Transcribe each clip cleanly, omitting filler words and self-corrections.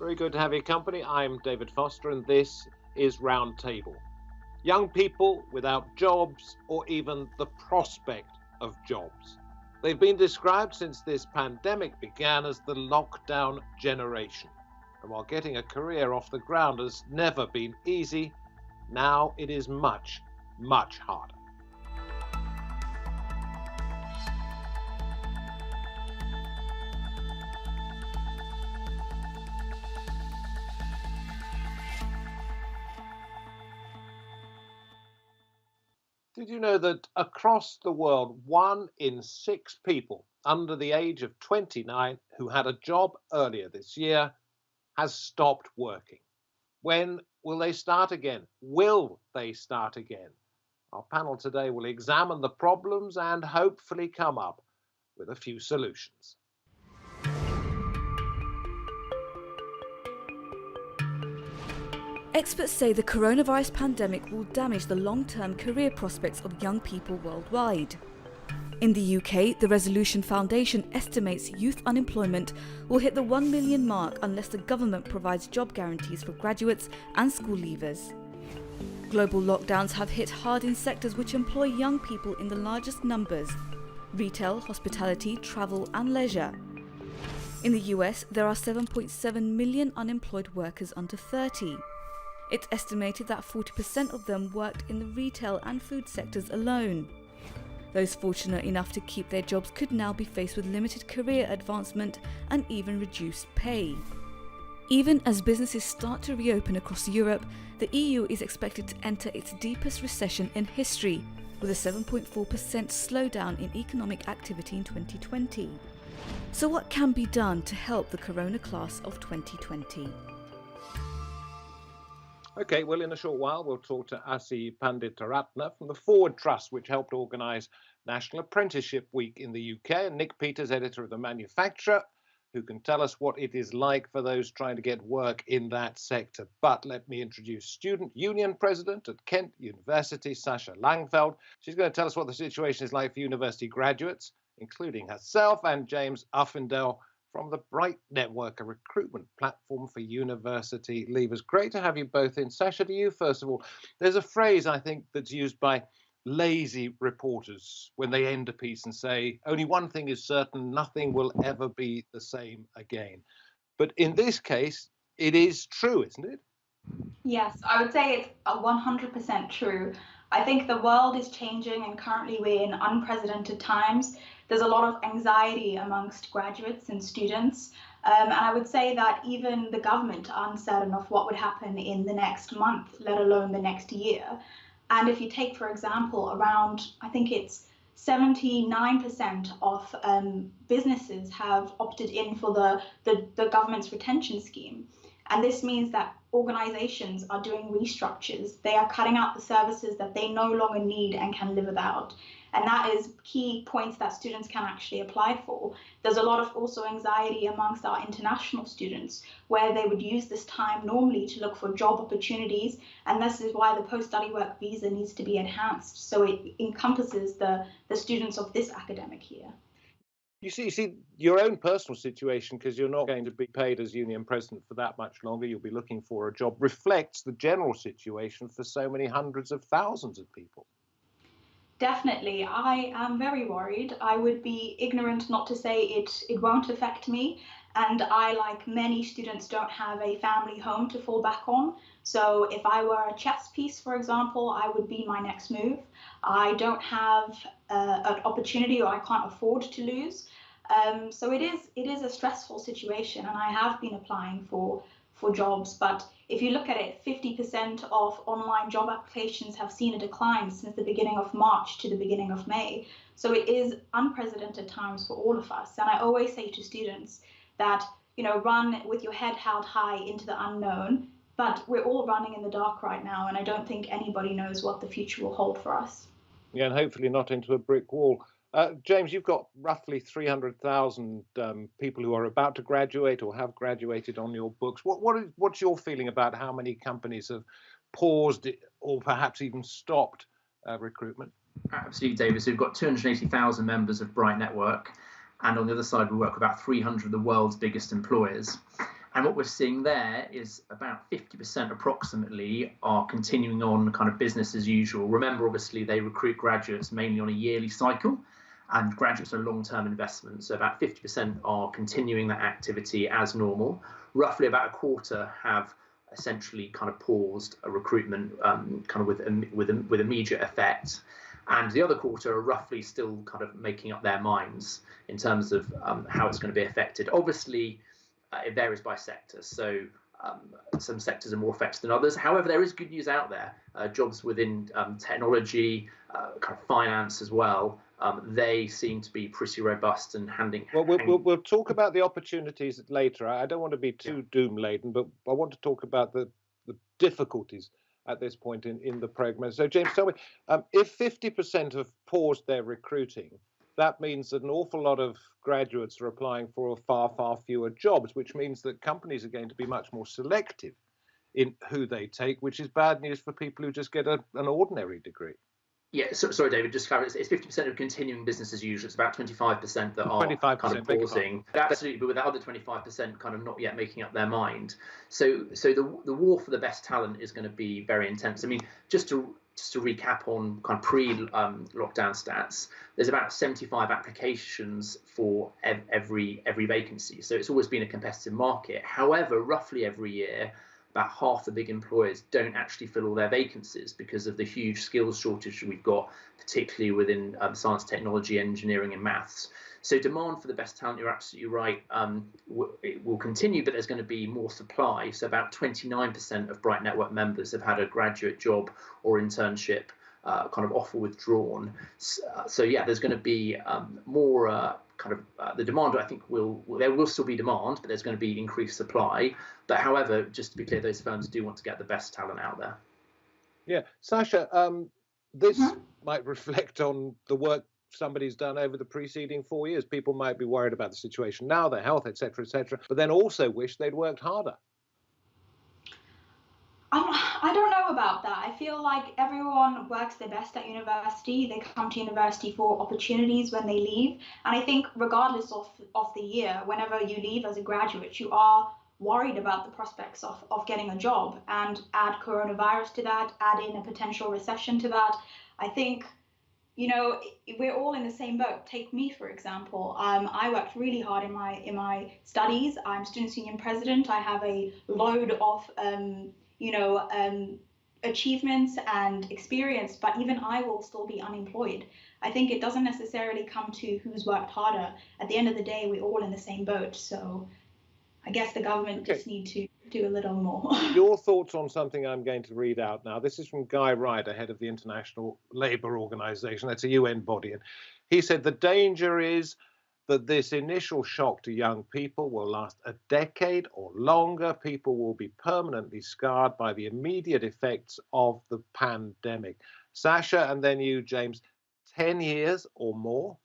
Very good to have your company. I'm David Foster, and this is Roundtable. Young people without jobs or even the prospect of jobs. They've been described since this pandemic began as the lockdown generation. And while getting a career off the ground has never been easy, now it is much, much harder. Did you know that across the world, 1 in 6 people under the age of 29 who had a job earlier this year has stopped working? When will they start again? Will they start again? Our panel today will examine the problems and hopefully come up with a few solutions. Experts say the coronavirus pandemic will damage the long-term career prospects of young people worldwide. In the UK, the Resolution Foundation estimates youth unemployment will hit the 1 million mark unless the government provides job guarantees for graduates and school leavers. Global lockdowns have hit hard in sectors which employ young people in the largest numbers: retail, hospitality, travel and leisure. In the US, there are 7.7 million unemployed workers under 30. It's estimated that 40% of them worked in the retail and food sectors alone. Those fortunate enough to keep their jobs could now be faced with limited career advancement and even reduced pay. Even as businesses start to reopen across Europe, the EU is expected to enter its deepest recession in history, with a 7.4% slowdown in economic activity in 2020. So what can be done to help the corona class of 2020? Okay, well, in a short while, we'll talk to Asi Panditharatna from the Forward Trust, which helped organise National Apprenticeship Week in the UK, and Nick Peters, editor of The Manufacturer, who can tell us what it is like for those trying to get work in that sector. But let me introduce Student Union President at Kent University, Sasha Langeveldt. She's going to tell us what the situation is like for university graduates, including herself, and James Uffindell from the Bright Network, a recruitment platform for university leavers. Great to have you both in. Sasha, to you first of all. There's a phrase, I think, that's used by lazy reporters when they end a piece and say, only one thing is certain, nothing will ever be the same again. But in this case, it is true, isn't it? Yes, I would say it's 100% true. I think the world is changing, and currently we're in unprecedented times. There's a lot of anxiety amongst graduates and students. And I would say that even the government are uncertain of what would happen in the next month, let alone the next year. And if you take, for example, around, I think it's 79% of businesses have opted in for the government's retention scheme. And this means that organizations are doing restructures. They are cutting out the services that they no longer need and can live without. And that is key points that students can actually apply for. There's a lot of also anxiety amongst our international students, where they would use this time normally to look for job opportunities. And this is why the post-study work visa needs to be enhanced, so it encompasses the students of this academic year. You see your own personal situation, because you're not going to be paid as union president for that much longer. You'll be looking for a job, reflects the general situation for so many hundreds of thousands of people. Definitely. I am very worried. I would be ignorant not to say it won't affect me. And I, like many students, don't have a family home to fall back on. So if I were a chess piece, for example, I would be my next move. I don't have an opportunity, or I can't afford to lose. So it is a stressful situation, and I have been applying for jobs. But if you look at it, 50% of online job applications have seen a decline since the beginning of March to the beginning of May. So it is unprecedented times for all of us. And I always say to students that, run with your head held high into the unknown. But we're all running in the dark right now, and I don't think anybody knows what the future will hold for us. Yeah, and hopefully not into a brick wall. James, you've got roughly 300,000 people who are about to graduate or have graduated on your books. What's your feeling about how many companies have paused or perhaps even stopped recruitment? Absolutely, David. So we've got 280,000 members of Bright Network, and on the other side, we work with about 300 of the world's biggest employers. And what we're seeing there is about 50% approximately are continuing on kind of business as usual. Remember, obviously, they recruit graduates mainly on a yearly cycle, and graduates are long-term investments. So about 50% are continuing that activity as normal. Roughly about a quarter have essentially kind of paused a recruitment kind of with immediate effect. And the other quarter are roughly still kind of making up their minds in terms of how it's going to be affected. Obviously, it varies by sector. So some sectors are more affected than others. However, there is good news out there. Jobs within technology, kind of finance as well, they seem to be pretty robust and We'll talk about the opportunities later. I don't want to be too doom-laden, but I want to talk about the difficulties at this point in the program. So, James, tell me, if 50% have paused their recruiting, that means that an awful lot of graduates are applying for far, far fewer jobs, which means that companies are going to be much more selective in who they take, which is bad news for people who just get an ordinary degree. Yeah, sorry, David, just clarify. It's 50% of continuing business as usual. It's about 25% that are 25%, kind of pausing. Absolutely, but with that other 25% kind of not yet making up their mind. So the war for the best talent is going to be very intense. I mean, just to recap on kind of pre-lockdown stats, there's about 75 applications for every vacancy. So it's always been a competitive market. However, roughly every year, about half the big employers don't actually fill all their vacancies because of the huge skills shortage we've got, particularly within science, technology, engineering and maths. So demand for the best talent, you're absolutely right, it will continue, but there's going to be more supply. So about 29% of Bright Network members have had a graduate job or internship kind of offer withdrawn. So yeah, there's going to be more the demand. I think there will still be demand, but there's going to be increased supply. But however, just to be clear, those firms do want to get the best talent out there. Yeah, Sasha, this might reflect on the work somebody's done over the preceding 4 years. People might be worried about the situation now, their health, etc., but then also wish they'd worked harder. I don't know about that. I feel like everyone works their best at university. They come to university for opportunities when they leave. And I think regardless of the year, whenever you leave as a graduate, you are worried about the prospects of getting a job, and add coronavirus to that, add in a potential recession to that. I think, we're all in the same boat. Take me, for example. I worked really hard in my studies. I'm student union president. I have a load of achievements and experience, but even I will still be unemployed. I think it doesn't necessarily come to who's worked harder. At the end of the day, we're all in the same boat. So I guess the government just need to do a little more. Your thoughts on something I'm going to read out now. This is from Guy Ryder, head of the International Labour Organization. That's a UN body. And he said the danger is that this initial shock to young people will last a decade or longer. People will be permanently scarred by the immediate effects of the pandemic. Sasha, and then you, James, 10 years or more?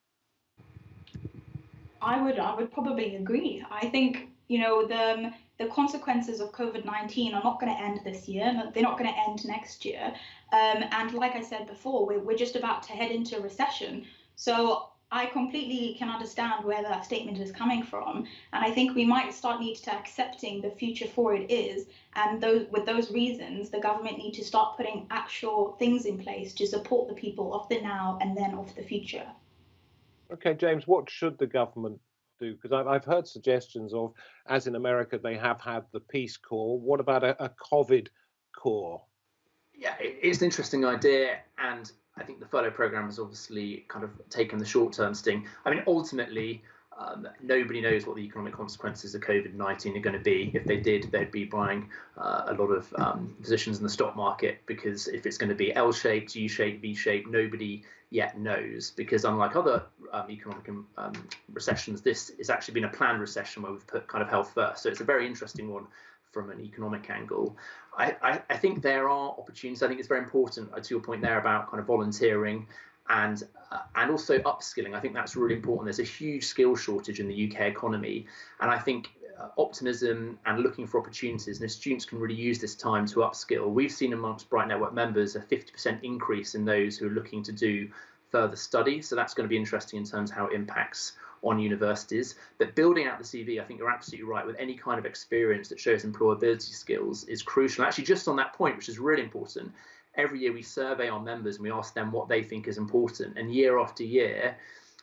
I would probably agree. I think, the consequences of COVID-19 are not going to end this year. They're not going to end next year. And like I said before, we're just about to head into recession. So I completely can understand where that statement is coming from. And I think we might need to accepting the future for it is. And with those reasons, the government need to start putting actual things in place to support the people of the now and then of the future. Okay, James, what should the government do? Because I've heard suggestions of, as in America, they have had the Peace Corps. What about a COVID Corps? Yeah, it's an interesting idea. And I think the furlough program has obviously kind of taken the short-term sting. I mean, ultimately, nobody knows what the economic consequences of COVID-19 are going to be. If they did, they'd be buying a lot of positions in the stock market, because if it's going to be L-shaped, U-shaped, V-shaped, nobody yet knows, because unlike other economic recessions, this has actually been a planned recession where we've put kind of health first. So it's a very interesting one from an economic angle. I think there are opportunities. I think it's very important, to your point there about kind of volunteering and also upskilling. I think that's really important. There's a huge skill shortage in the UK economy, and I think optimism and looking for opportunities, and students can really use this time to upskill. We've seen amongst Bright Network members a 50% increase in those who are looking to do further study, so that's going to be interesting in terms of how it impacts on universities. But building out the CV, I think you're absolutely right, with any kind of experience that shows employability skills is crucial. Actually, just on that point, which is really important, every year we survey our members and we ask them what they think is important. And year after year,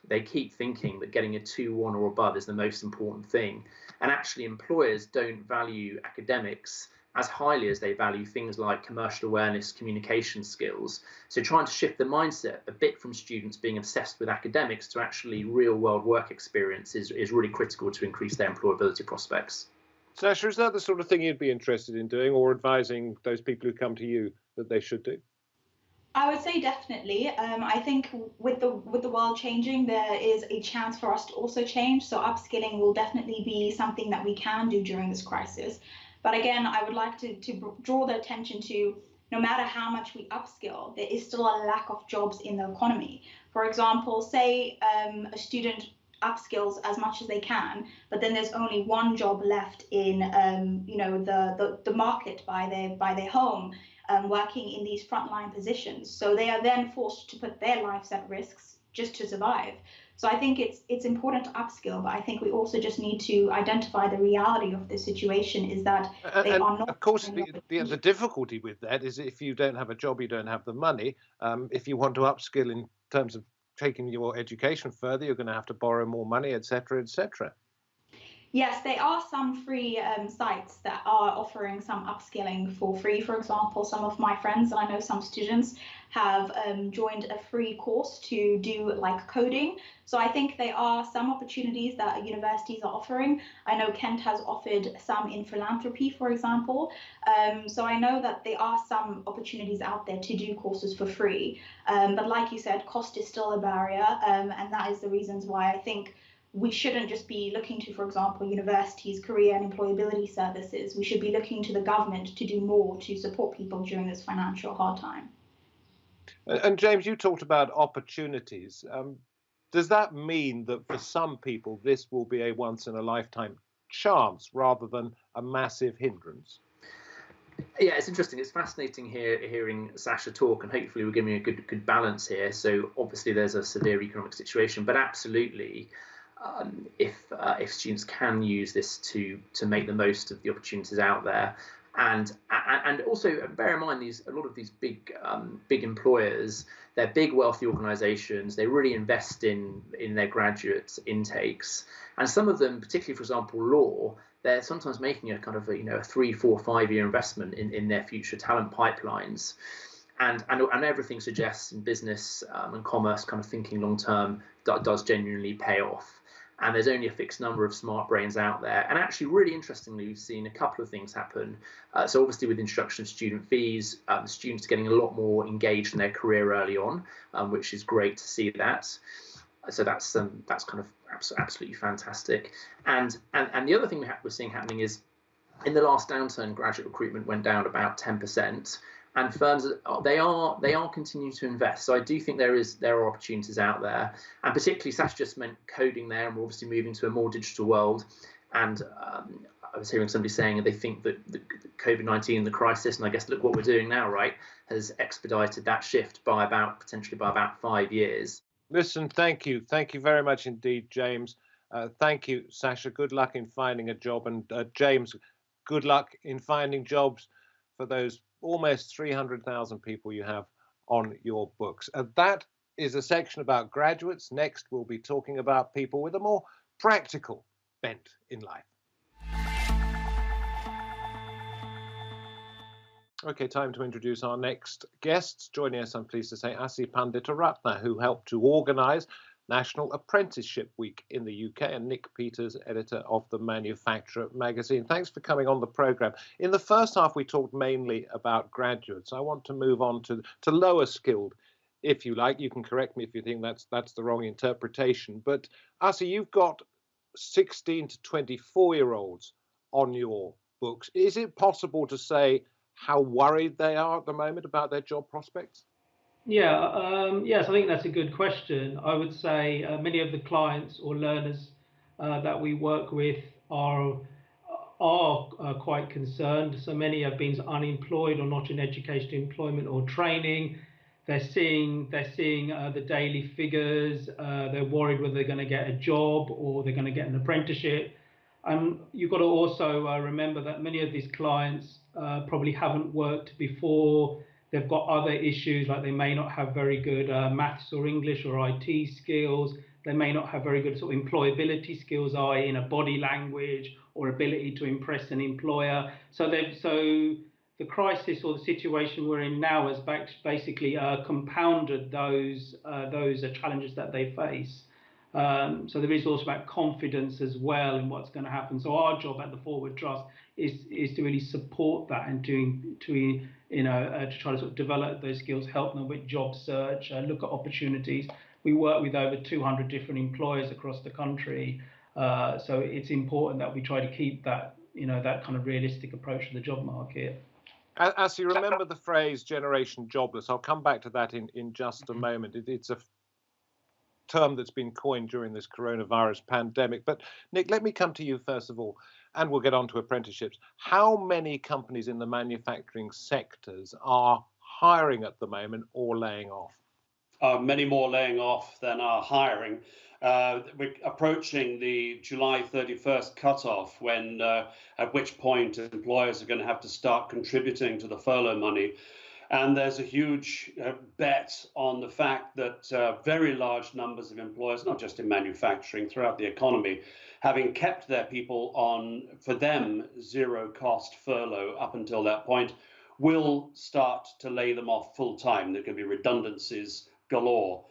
they keep thinking that getting a 2-1 or above is the most important thing. And actually, employers don't value academics as highly as they value things like commercial awareness, communication skills. So trying to shift the mindset a bit from students being obsessed with academics to actually real world work experience is really critical to increase their employability prospects. Sasha, is that the sort of thing you'd be interested in doing, or advising those people who come to you that they should do? I would say definitely. I think with the world changing, there is a chance for us to also change. So upskilling will definitely be something that we can do during this crisis. But again, I would like to draw the attention to, no matter how much we upskill, there is still a lack of jobs in the economy. For example, say a student upskills as much as they can, but then there's only one job left in the market by their home, working in these frontline positions. So they are then forced to put their lives at risk just to survive. So I think it's important to upskill, but I think we also just need to identify the reality of the situation is that they are not. Of course, the difficulty with that is if you don't have a job, you don't have the money. If you want to upskill in terms of taking your education further, you're going to have to borrow more money, etc., etc. Yes, there are some free sites that are offering some upskilling for free. For example, some of my friends and I know some students have joined a free course to do like coding. So I think there are some opportunities that universities are offering. I know Kent has offered some in philanthropy, for example. So I know that there are some opportunities out there to do courses for free. But like you said, cost is still a barrier. And that is the reasons why I think we shouldn't just be looking to, for example, universities, career and employability services. We should be looking to the government to do more to support people during this financial hard time. And James, you talked about opportunities. Does that mean that for some people this will be a once-in-a-lifetime chance rather than a massive hindrance? Yeah, it's interesting. It's fascinating hearing Sasha talk, and hopefully we're giving a good balance here. So obviously there's a severe economic situation, but absolutely, if students can use this to make the most of the opportunities out there, and also bear in mind a lot of these big employers, they're big wealthy organisations. They really invest in their graduate intakes, and some of them, particularly for example law, they're sometimes making a kind of a 3, 4, 5 year investment in their future talent pipelines. And everything suggests in business and commerce, kind of thinking long term does genuinely pay off. And there's only a fixed number of smart brains out there. And actually, really interestingly, we've seen a couple of things happen. So obviously, with the introduction of student fees, students are getting a lot more engaged in their career early on, which is great to see that. So that's kind of absolutely fantastic. And the other thing we're seeing happening is, in the last downturn, graduate recruitment went down about 10%. And firms, they are continuing to invest. So I do think there are opportunities out there, and particularly Sasha just meant coding there, and we're obviously moving to a more digital world. And I was hearing somebody saying they think that the COVID-19, the crisis, and I guess look what we're doing now, right, has expedited that shift by potentially by about 5 years. Listen, thank you very much indeed, James. Thank you, Sasha. Good luck in finding a job, and James, good luck in finding jobs for those almost 300,000 people you have on your books. That is a section about graduates. Next, we'll be talking about people with a more practical bent in life. Okay, time to introduce our next guests. Joining us, I'm pleased to say, Asi Panditharatna, who helped to organise National Apprenticeship Week in the UK, and Nick Peters, editor of The Manufacturer magazine. Thanks for coming on the programme. In the first half, we talked mainly about graduates. I want to move on to lower skilled, if you like. You can correct me if you think that's the wrong interpretation. But Asi, you've got 16 to 24-year-olds on your books. Is it possible to say how worried they are at the moment about their job prospects? Yes, I think that's a good question. I would say many of the clients or learners that we work with are quite concerned. So many have been unemployed or not in education, employment or training. they're seeing the daily figures. They're worried whether they're going to get a job or they're going to get an apprenticeship. And you've got to also remember that many of these clients probably haven't worked before. They've got other issues, like they may not have very good maths or English or IT skills. They may not have very good sort of employability skills, i.e. in a body language or ability to impress an employer. So the crisis or the situation we're in now has basically compounded those challenges that they face. So there is also about confidence as well in what's going to happen. So our job at the Forward Trust is to really support that and to try to sort of develop those skills, help them with job search, look at opportunities. We work with over 200 different employers across the country, so it's important that we try to keep that that kind of realistic approach to the job market. As you remember the phrase "generation jobless," I'll come back to that in just a moment. It's a term that's been coined during this coronavirus pandemic. But Nick, let me come to you first of all, and we'll get on to apprenticeships. How many companies in the manufacturing sectors are hiring at the moment or laying off? Many more laying off than are hiring. We're approaching the July 31st cutoff, when at which point employers are going to have to start contributing to the furlough money. And there's a huge bet on the fact that very large numbers of employers, not just in manufacturing, throughout the economy, having kept their people on, for them, zero-cost furlough up until that point, will start to lay them off full time. There could be redundancies galore.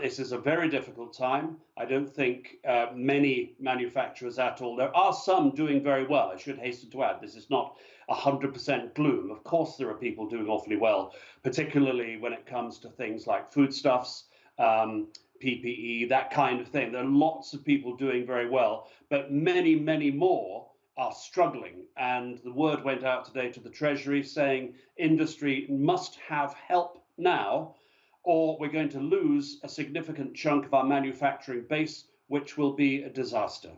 This is a very difficult time. I don't think many manufacturers at all. There are some doing very well. I should hasten to add, this is not 100% gloom. Of course, there are people doing awfully well, particularly when it comes to things like foodstuffs, PPE, that kind of thing. There are lots of people doing very well, but many, many more are struggling. And the word went out today to the Treasury saying industry must have help now, or we're going to lose a significant chunk of our manufacturing base, which will be a disaster.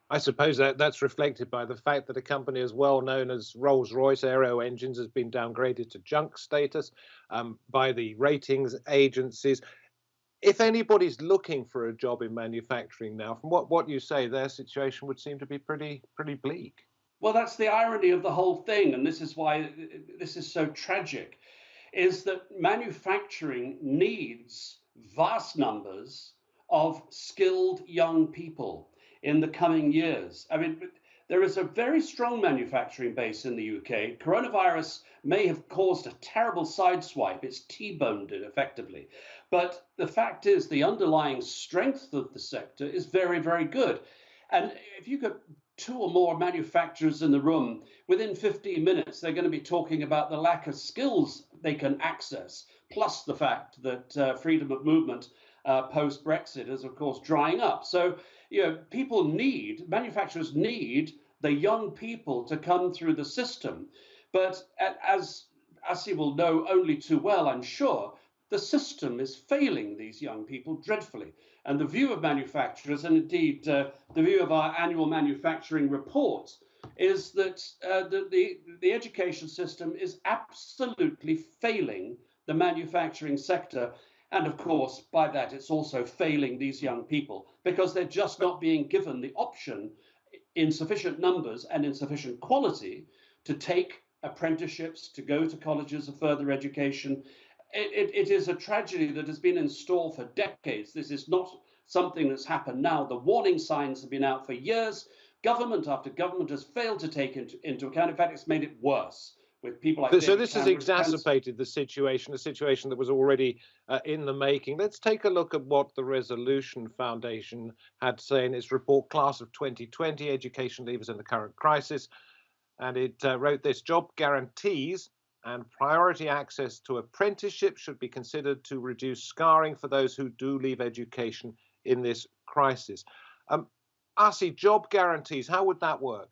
I suppose that's reflected by the fact that a company as well known as Rolls-Royce Aero Engines has been downgraded to junk status by the ratings agencies. If anybody's looking for a job in manufacturing now, from what you say, their situation would seem to be pretty bleak. Well, that's the irony of the whole thing, and this is why this is so tragic, is that manufacturing needs vast numbers of skilled young people in the coming years. I mean, there is a very strong manufacturing base in the UK. Coronavirus may have caused a terrible sideswipe. It's T-boned it effectively. But the fact is the underlying strength of the sector is very, very good. And if you got two or more manufacturers in the room, within 15 minutes, they're going to be talking about the lack of skills they can access, plus the fact that freedom of movement post-Brexit is, of course, drying up. So, manufacturers need the young people to come through the system. But as Asi will know only too well, I'm sure, the system is failing these young people dreadfully. And the view of manufacturers, and indeed the view of our annual manufacturing report, is that the education system is absolutely failing the manufacturing sector. And of course, by that, it's also failing these young people because they're just not being given the option in sufficient numbers and in sufficient quality to take apprenticeships, to go to colleges of further education. It is a tragedy that has been in store for decades. This is not something that's happened now. The warning signs have been out for years. Government after government has failed to take into account. In fact, it's made it worse with people like So this has exacerbated the situation that was already in the making. Let's take a look at what the Resolution Foundation had to say in its report, Class of 2020, Education Leavers in the Current Crisis. And it wrote this: job guarantees and priority access to apprenticeship should be considered to reduce scarring for those who do leave education in this crisis. Asi, job guarantees, how would that work?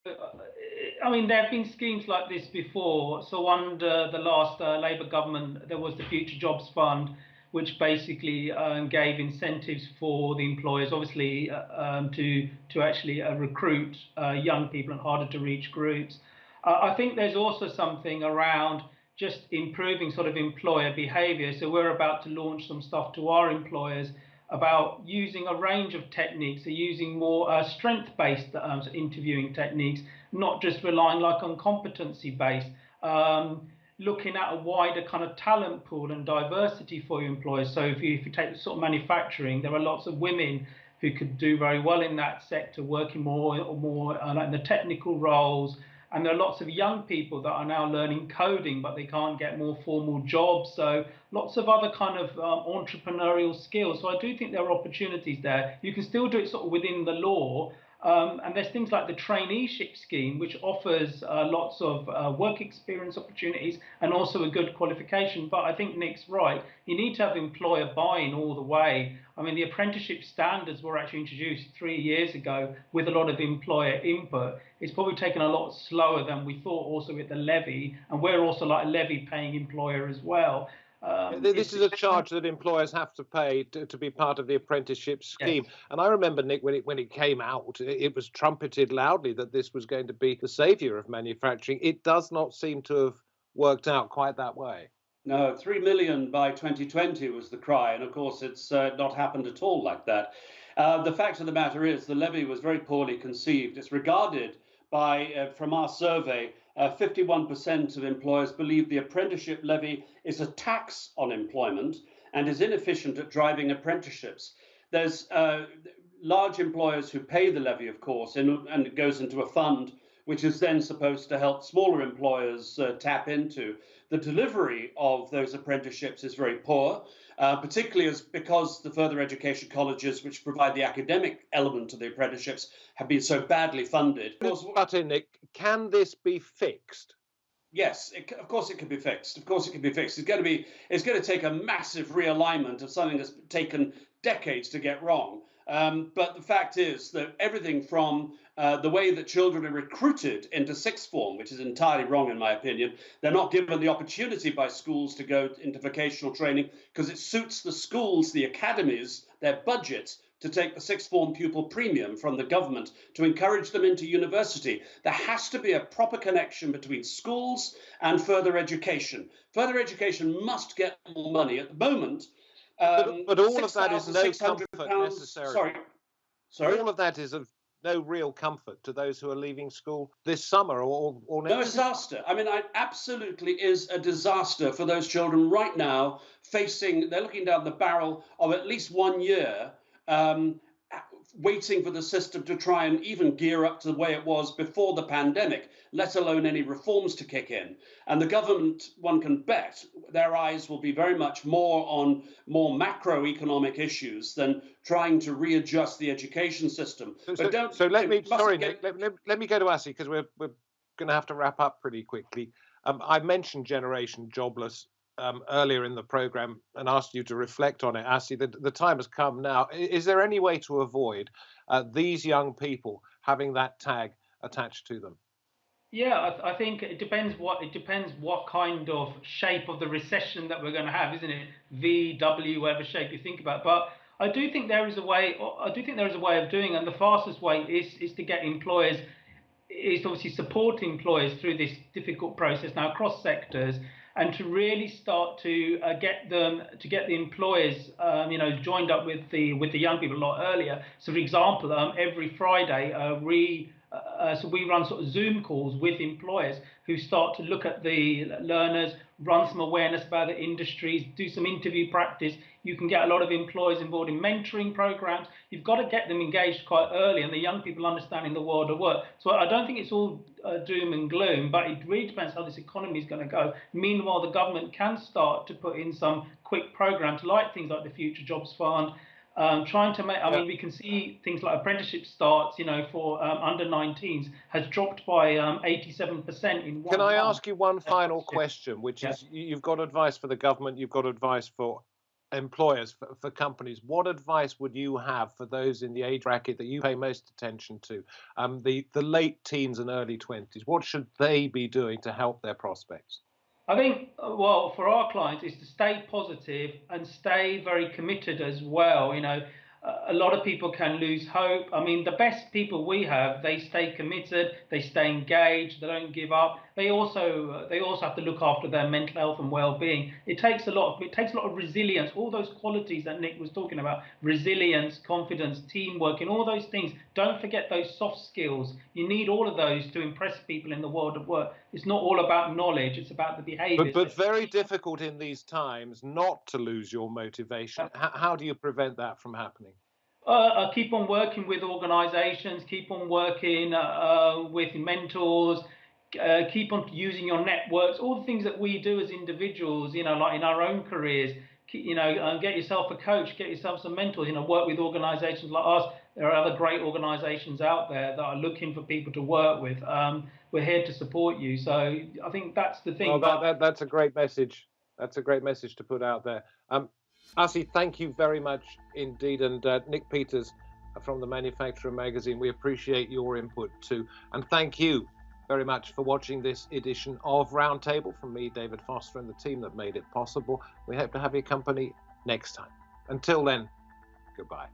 I mean, there have been schemes like this before. So under the last Labour government, there was the Future Jobs Fund, which basically gave incentives for the employers, obviously, to actually recruit young people and harder to reach groups. I think there's also something around just improving sort of employer behavior. So we're about to launch some stuff to our employers about using a range of techniques, so using more strength-based interviewing techniques, not just relying like on competency-based, looking at a wider kind of talent pool and diversity for your employers. So if you take sort of manufacturing, there are lots of women who could do very well in that sector, working more like in the technical roles. And there are lots of young people that are now learning coding, but they can't get more formal jobs. So lots of other kind of entrepreneurial skills. So I do think there are opportunities there. You can still do it sort of within the law. And there's things like the traineeship scheme, which offers lots of work experience opportunities and also a good qualification. But I think Nick's right. You need to have employer buy-in all the way. I mean, the apprenticeship standards were actually introduced 3 years ago with a lot of employer input. It's probably taken a lot slower than we thought also with the levy. And we're also like a levy paying employer as well. This is a charge that employers have to pay to be part of the apprenticeship scheme. Yes. And I remember, Nick, when it came out, it was trumpeted loudly that this was going to be the saviour of manufacturing. It does not seem to have worked out quite that way. No, 3 million by 2020 was the cry. And of course, it's not happened at all like that. The fact of the matter is the levy was very poorly conceived. It's regarded by, from our survey, 51% of employers believe the apprenticeship levy is a tax on employment and is inefficient at driving apprenticeships. There's large employers who pay the levy, of course, and it goes into a fund, which is then supposed to help smaller employers tap into. The delivery of those apprenticeships is very poor, particularly because the further education colleges, which provide the academic element of the apprenticeships, have been so badly funded. But Nick, can this be fixed? Yes, of course it can be fixed. Of course it can be fixed. It's going to take a massive realignment of something that's taken decades to get wrong. But the fact is that everything from the way that children are recruited into sixth form, which is entirely wrong in my opinion, they're not given the opportunity by schools to go into vocational training because it suits the schools, the academies, their budgets to take the sixth form pupil premium from the government to encourage them into university. There has to be a proper connection between schools and further education. Further education must get more money. At the moment, but all of that is no comfort necessary. Sorry? All of that is of no real comfort to those who are leaving school this summer or next. No, disaster. I mean, it absolutely is a disaster for those children right now they're looking down the barrel of at least 1 year, waiting for the system to try and even gear up to the way it was before the pandemic, let alone any reforms to kick in. And the government, one can bet, their eyes will be very much more on more macroeconomic issues than trying to readjust the education system. Let me go to Asi, because we're going to have to wrap up pretty quickly. I mentioned Generation Jobless earlier in the programme and asked you to reflect on it. Asi, the time has come now. Is there any way to avoid these young people having that tag attached to them? Yeah, I think it depends what kind of shape of the recession that we're going to have, isn't it? V, W, whatever shape you think about. But I do think there is a way. Of doing it, and the fastest way is to get employers. Is to obviously support employers through this difficult process now across sectors, and to really start to get the employers, joined up with the young people a lot earlier. So, for example, every Friday, so we run sort of Zoom calls with employers who start to look at the learners, run some awareness about the industries, do some interview practice. You can get a lot of employers involved in mentoring programs. You've got to get them engaged quite early, and the young people understanding the world of work. So I don't think it's all doom and gloom, but it really depends how this economy is going to go. Meanwhile, the government can start to put in some quick programs like things like the Future Jobs Fund, trying to make, we can see things like apprenticeship starts, for under 19s has dropped by 87% in 1 month. Can I ask you one final question, which is, you've got advice for the government, you've got advice for employers, for companies. What advice would you have for those in the age bracket that you pay most attention to, the late teens and early 20s? What should they be doing to help their prospects? I think, for our clients is to stay positive and stay very committed as well. a lot of people can lose hope. I mean, the best people we have, they stay committed, they stay engaged, they don't give up. They also have to look after their mental health and well-being. It takes a lot of resilience, all those qualities that Nick was talking about: resilience, confidence, teamwork, and all those things. Don't forget those soft skills. You need all of those to impress people in the world of work. It's not all about knowledge; it's about the behaviour. But very difficult in these times not to lose your motivation. How do you prevent that from happening? Keep on working with organisations, keep on working with mentors, keep on using your networks, all the things that we do as individuals, like in our own careers. Get yourself a coach, get yourself some mentors, work with organisations like us. There are other great organisations out there that are looking for people to work with. We're here to support you. So I think that's the thing. Well, that's a great message. That's a great message to put out there. Asi, thank you very much indeed. And Nick Peters from the Manufacturer magazine, we appreciate your input too. And thank you very much for watching this edition of Roundtable. From me, David Foster, and the team that made it possible. We hope to have your company next time. Until then, goodbye.